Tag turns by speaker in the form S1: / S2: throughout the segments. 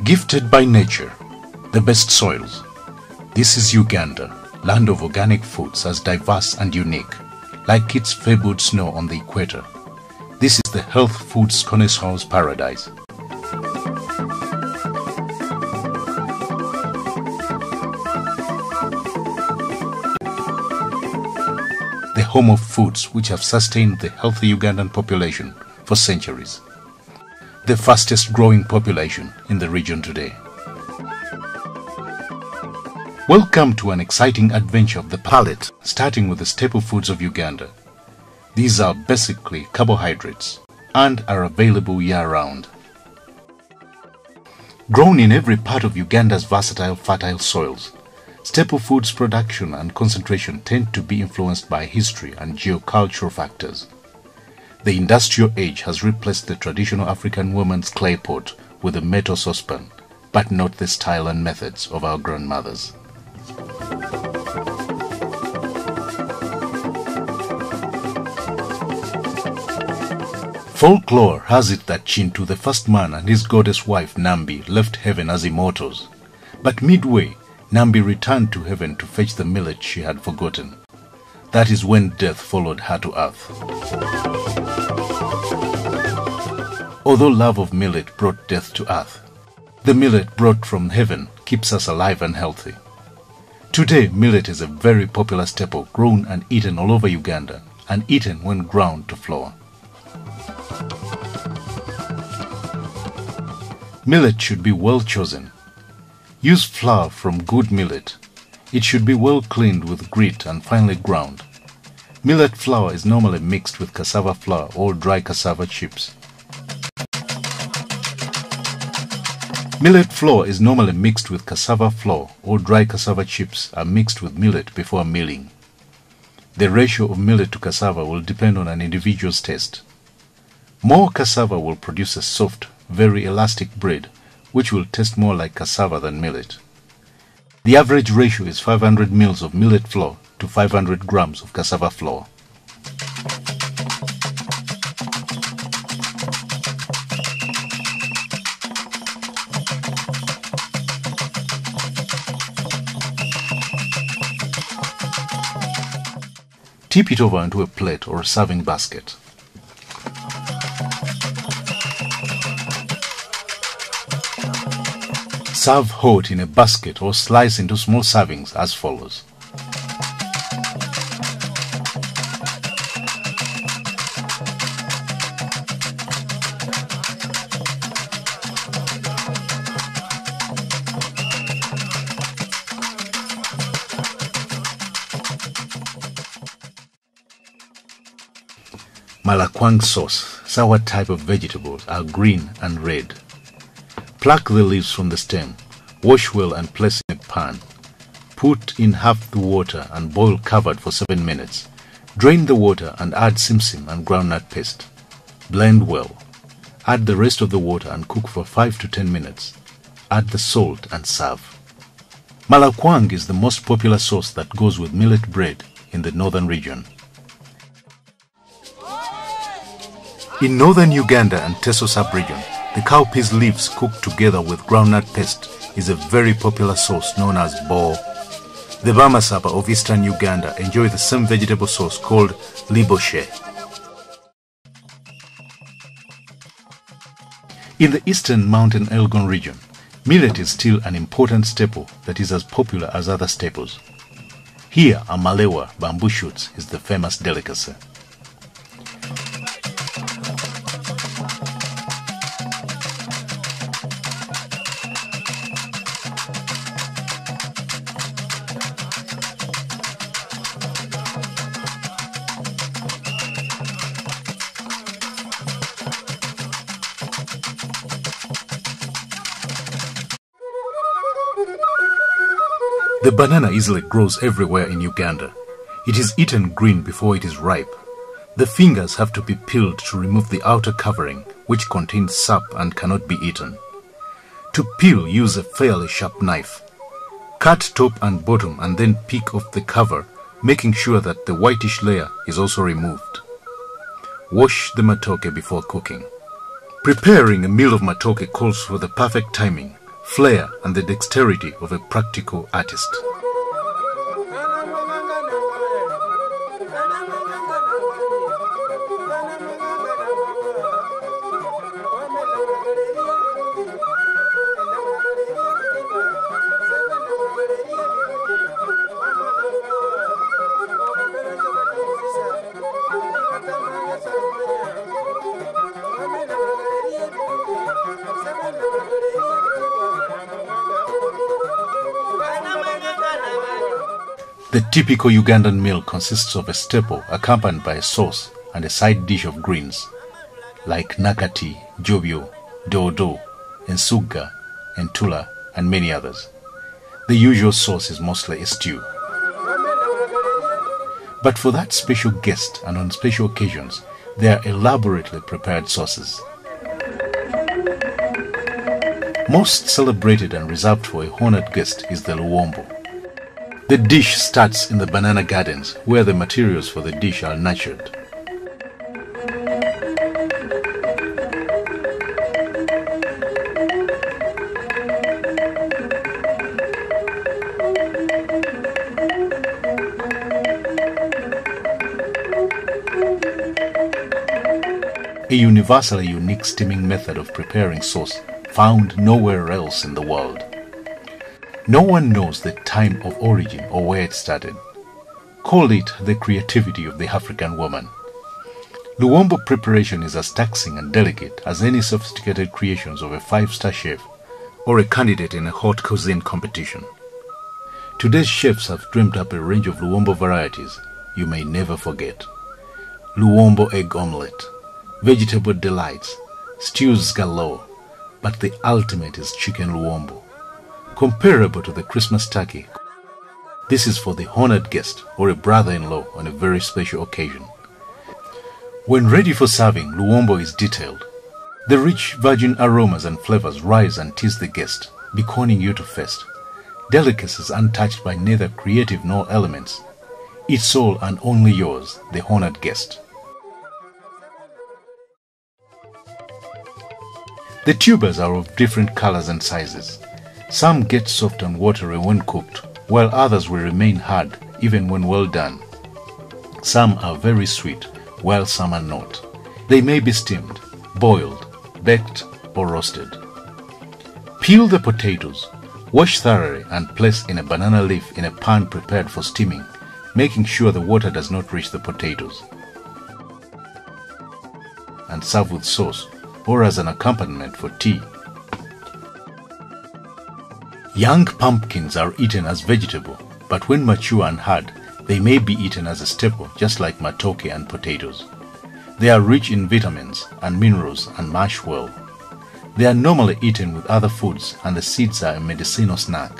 S1: Gifted by nature, the best soils. This is Uganda, land of organic foods as diverse and unique, like its fabled snow on the equator. This is the health foods connoisseur's paradise. The home of foods which have sustained the healthy Ugandan population for centuries. The fastest growing population in the region today. Welcome to an exciting adventure of the palate, starting with the staple foods of Uganda. These are basically carbohydrates and are available year-round. Grown in every part of Uganda's versatile fertile soils, staple foods production and concentration tend to be influenced by history and geocultural factors. The industrial age has replaced the traditional African woman's clay pot with a metal saucepan, but not the style and methods of our grandmothers. Folklore has it that Chintu, the first man, and his goddess wife Nambi left heaven as immortals, but midway, Nambi returned to heaven to fetch the millet she had forgotten. That is when death followed her to earth. Although love of millet brought death to earth, the millet brought from heaven keeps us alive and healthy. Today, millet is a very popular staple grown and eaten all over Uganda, and eaten when ground to flour. Millet should be well chosen. Use flour from good millet. It should be well cleaned with grit and finely ground. Millet flour is normally mixed with cassava flour or dry cassava chips. Millet flour is normally mixed with cassava flour or dry cassava chips are mixed with millet before milling. The ratio of millet to cassava will depend on an individual's taste. More cassava will produce a soft, very elastic bread, which will taste more like cassava than millet. The average ratio is 500 ml of millet flour to 500 grams of cassava flour. Tip it over into a plate or a serving basket. Serve hot in a basket or slice into small servings as follows. Malakwang sauce, sour type of vegetables, are green and red. Pluck the leaves from the stem, wash well and place in a pan. Put in half the water and boil covered for 7 minutes. Drain the water and add simsim and groundnut paste. Blend well. Add the rest of the water and cook for 5 to 10 minutes. Add the salt and serve. Malakwang is the most popular sauce that goes with millet bread in the northern region. In northern Uganda and Teso sub-region, the cowpeas leaves cooked together with groundnut paste is a very popular sauce known as bo. The Bamasaba of eastern Uganda enjoy the same vegetable sauce called liboshe. In the eastern mountain Elgon region, millet is still an important staple that is as popular as other staples. Here, amalewa, bamboo shoots, is the famous delicacy. The banana easily grows everywhere in Uganda. It is eaten green before it is ripe. The fingers have to be peeled to remove the outer covering, which contains sap and cannot be eaten. To peel, use a fairly sharp knife. Cut top and bottom and then pick off the cover, making sure that the whitish layer is also removed. Wash the matoke before cooking. Preparing a meal of matoke calls for the perfect timing. flair, and the dexterity of a practical artist. The typical Ugandan meal consists of a staple accompanied by a sauce and a side dish of greens like nakati, jobyo, dodo, ensuga, entula, and many others. The usual sauce is mostly a stew. But for that special guest and on special occasions, there are elaborately prepared sauces. Most celebrated and reserved for a honored guest is the luwombo. The dish starts in the banana gardens, where the materials for the dish are nurtured. A universally unique steaming method of preparing sauce found nowhere else in the world. No one knows the time of origin or where it started. Call it the creativity of the African woman. Luwombo preparation is as taxing and delicate as any sophisticated creations of a five-star chef or a candidate in a haute cuisine competition. Today's chefs have dreamed up a range of Luwombo varieties you may never forget. Luwombo egg omelette, vegetable delights, stews galore, but the ultimate is chicken luwombo, comparable to the Christmas turkey. This is for the honored guest or a brother-in-law on a very special occasion. When ready for serving, luwombo is detailed. The rich virgin aromas and flavors rise and tease the guest, beckoning you to feast. Delicacies untouched by neither creative nor elements. It's all and only yours, the honored guest. The tubers are of different colors and sizes. Some get soft and watery when cooked, while others will remain hard even when well done. Some are very sweet, while some are not. They may be steamed, boiled, baked, or roasted. Peel the potatoes, wash thoroughly and place in a banana leaf in a pan prepared for steaming, making sure the water does not reach the potatoes. And serve with sauce or as an accompaniment for tea. Young pumpkins are eaten as vegetable, but when mature and hard, they may be eaten as a staple, just like matoke and potatoes. They are rich in vitamins and minerals and mash well. They are normally eaten with other foods, and the seeds are a medicinal snack.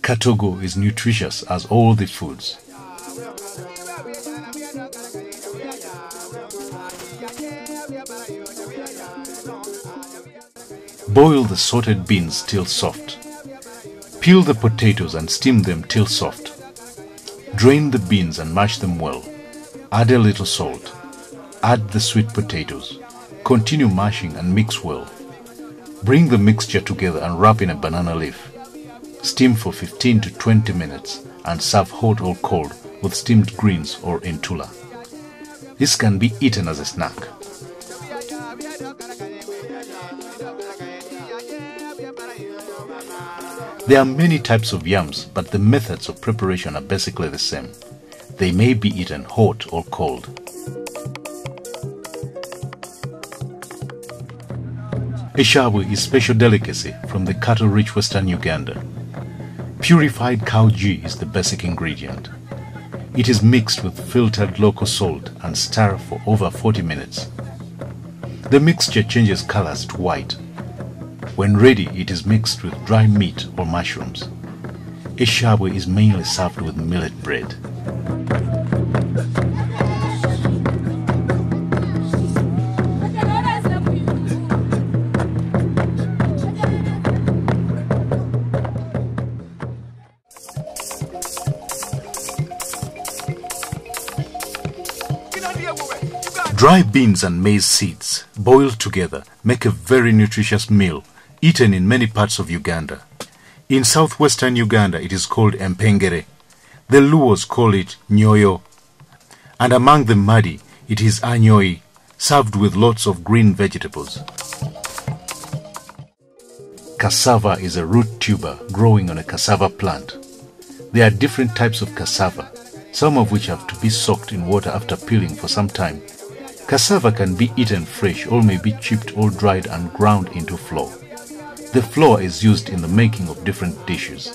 S1: Katogo is nutritious as all the foods. Boil the sorted beans till soft. Peel the potatoes and steam them till soft. Drain the beans and mash them well. Add a little salt. Add the sweet potatoes. Continue mashing and mix well. Bring the mixture together and wrap in a banana leaf. Steam for 15 to 20 minutes and serve hot or cold with steamed greens or entula. This can be eaten as a snack. There are many types of yams, but the methods of preparation are basically the same. They may be eaten hot or cold. Eshabu is special delicacy from the cattle-rich western Uganda. Purified cow ghee is the basic ingredient. It is mixed with filtered local salt and stirred for over 40 minutes. The mixture changes colors to white. When ready, it is mixed with dry meat or mushrooms. Eshabu is mainly served with millet bread. Dry beans and maize seeds, boiled together, make a very nutritious meal, eaten in many parts of Uganda. In southwestern Uganda, it is called empengere. The Luos call it nyoyo. And among the Madi, it is anyoi, served with lots of green vegetables. Cassava is a root tuber growing on a cassava plant. There are different types of cassava, some of which have to be soaked in water after peeling for some time. Cassava can be eaten fresh or may be chipped or dried and ground into flour. The flour is used in the making of different dishes.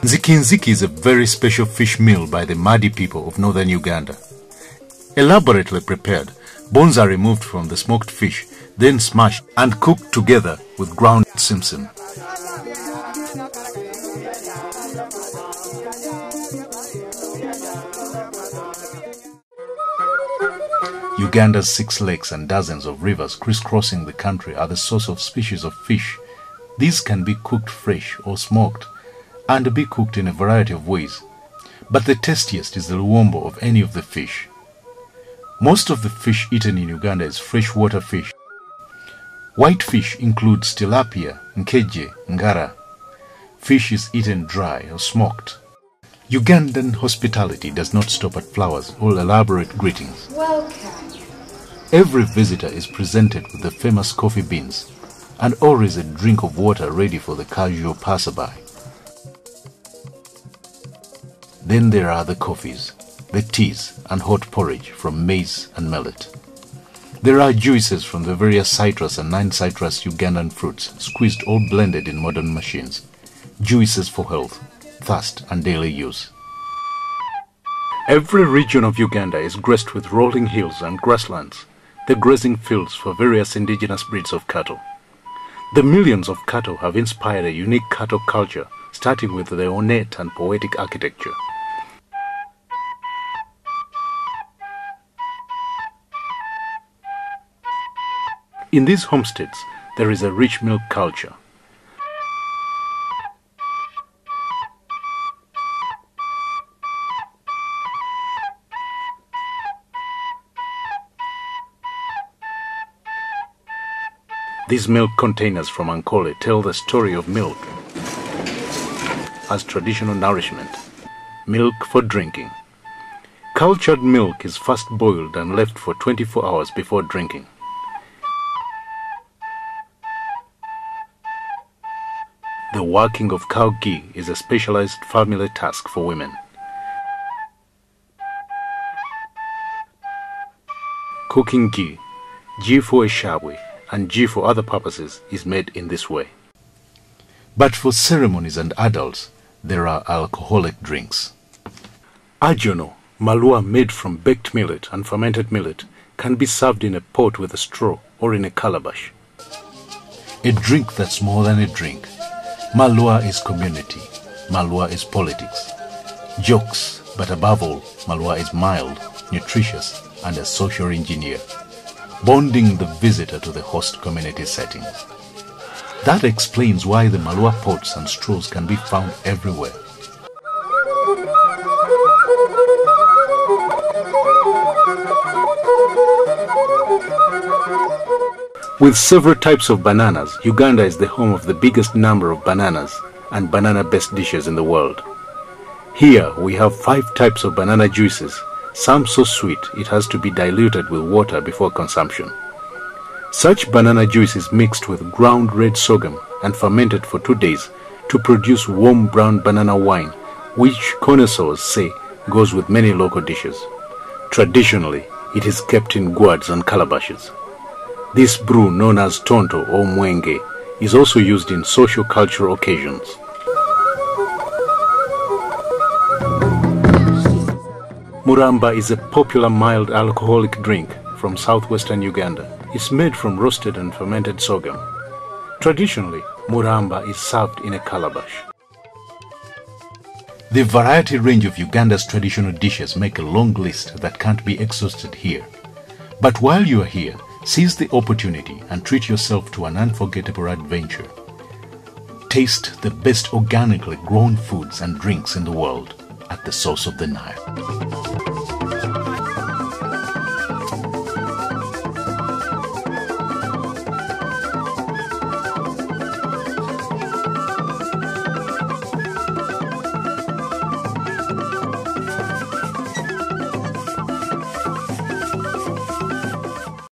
S1: Nziki is a very special fish meal by the Madi people of northern Uganda. Elaborately prepared, bones are removed from the smoked fish, then smashed and cooked together with ground simsim. Uganda's 6 lakes and dozens of rivers crisscrossing the country are the source of species of fish. These can be cooked fresh or smoked, and be cooked in a variety of ways. But the tastiest is the luombo of any of the fish. Most of the fish eaten in Uganda is freshwater fish. White fish includes tilapia, nkeje, ngara. Fish is eaten dry or smoked. Ugandan hospitality does not stop at flowers or elaborate greetings.
S2: Welcome.
S1: Every visitor is presented with the famous coffee beans and always a drink of water ready for the casual passerby. Then there are the coffees, the teas and hot porridge from maize and millet. There are juices from the various citrus and non-citrus Ugandan fruits, squeezed or blended in modern machines. Juices for health, thirst and daily use. Every region of Uganda is graced with rolling hills and grasslands, the grazing fields for various indigenous breeds of cattle. The millions of cattle have inspired a unique cattle culture, starting with the ornate and poetic architecture. In these homesteads, there is a rich milk culture. These milk containers from Ankole tell the story of milk as traditional nourishment, milk for drinking. Cultured milk is first boiled and left for 24 hours before drinking. The working of cow ghee is a specialized family task for women. Cooking ghee, ghee for eshabwe, and ghee for other purposes is made in this way. But for ceremonies and adults, there are alcoholic drinks. Ajono, malua made from baked millet and fermented millet, can be served in a pot with a straw or in a calabash. A drink that's more than a drink. Malua is community. Malua is politics. Jokes, but above all, malua is mild, nutritious, and a social engineer, bonding the visitor to the host community setting. That explains why the malua pots and straws can be found everywhere. With several types of bananas, Uganda is the home of the biggest number of bananas and banana-based dishes in the world. Here we have 5 types of banana juices, some so sweet it has to be diluted with water before consumption. Such banana juice is mixed with ground red sorghum and fermented for 2 days to produce warm brown banana wine, which connoisseurs say goes with many local dishes. Traditionally, it is kept in gourds and calabashes. This brew, known as tonto or mwenge, is also used in social cultural occasions. Muramba is a popular mild alcoholic drink from southwestern Uganda. It's made from roasted and fermented sorghum. Traditionally, muramba is served in a calabash. The variety range of Uganda's traditional dishes make a long list that can't be exhausted here. But while you are here, seize the opportunity and treat yourself to an unforgettable adventure. Taste the best organically grown foods and drinks in the world at the source of the Nile.